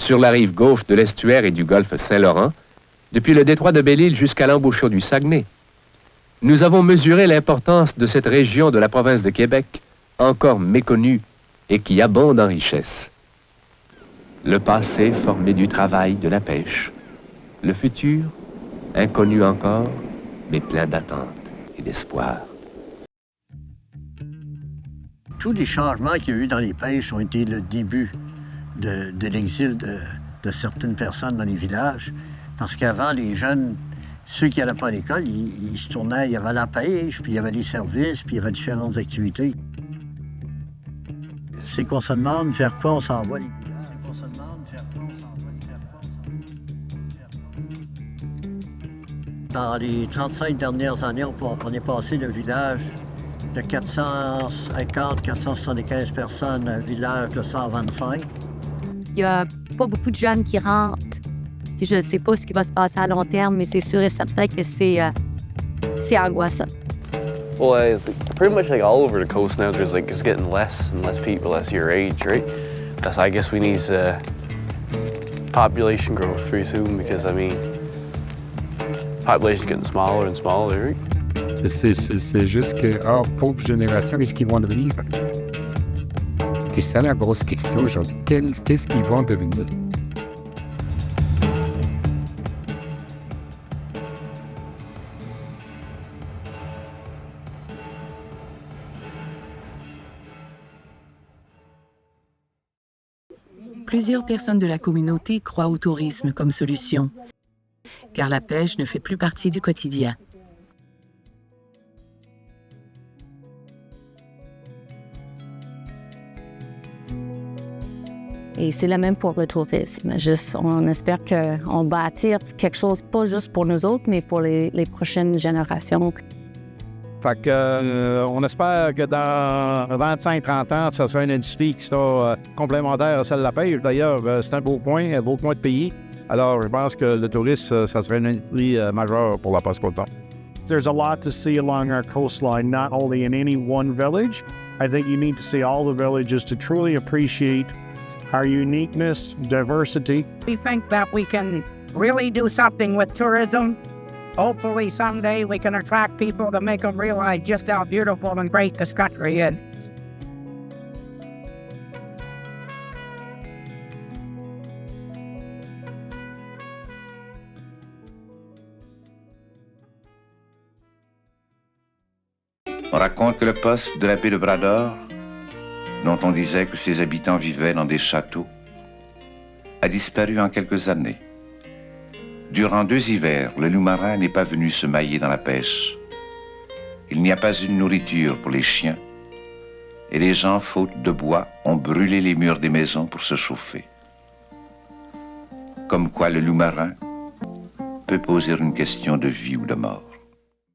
sur la rive gauche de l'estuaire et du golfe Saint-Laurent, depuis le détroit de Belle-Île jusqu'à l'embouchure du Saguenay. Nous avons mesuré l'importance de cette région de la province de Québec, encore méconnue et qui abonde en richesses. Le passé formé du travail, de la pêche. Le futur, inconnu encore, mais plein d'attentes et d'espoir. Tous les changements qu'il y a eu dans les pêches ont été le début de l'exil de certaines personnes dans les villages. Parce qu'avant, les jeunes, ceux qui n'allaient pas à l'école, ils se tournaient, il y avait la pêche, puis il y avait les services, puis il y avait différentes activités. C'est qu'on se demande vers quoi on s'en va, les villages. C'est qu'on se demande vers quoi on s'en va, Dans les 35 dernières années, on est passé d'un village de 450-475 personnes à un village de 125. Il n'y a pas beaucoup de jeunes qui rentrent. Je ne sais pas ce qui va se passer à long terme, mais c'est sûr et certain que c'est angoissant. Well, pretty much like all over the coast now, it's getting less and less people, less your age, right? That's, I guess we need population growth pretty soon because, I mean, population's getting smaller and smaller, right? C'est juste que, pauvre génération, qu'est-ce qu'ils vont devenir? C'est ça la grosse question aujourd'hui. Qu'est-ce qu'ils vont devenir? Plusieurs personnes de la communauté croient au tourisme comme solution, car la pêche ne fait plus partie du quotidien. Et c'est le même pour le tourisme. On espère qu'on bâtir quelque chose, pas juste pour nous autres, mais pour les prochaines générations. Fait que, on espère que dans 25-30 ans, ça sera une industrie qui sera complémentaire à celle de la pêche. D'ailleurs, c'est un beau point de pays. Alors, je pense que le tourisme, ça serait une industrie majeure pour la Passe-Côte-Nord. There's a lot to see along our coastline, not only in any one village. I think you need to see all the villages to truly appreciate our uniqueness, diversity. We think that we can really do something with tourism. Hopefully someday we can attract people to make them realize just how beautiful and great this country is. On raconte que le poste de la baie de Bras-d'Or, dont on disait que ses habitants vivaient dans des châteaux, a disparu en quelques années. Durant 2 hivers, le loup marin n'est pas venu se mailler dans la pêche. Il n'y a pas une nourriture pour les chiens, et les gens, faute de bois, ont brûlé les murs des maisons pour se chauffer. Comme quoi le loup marin peut poser une question de vie ou de mort.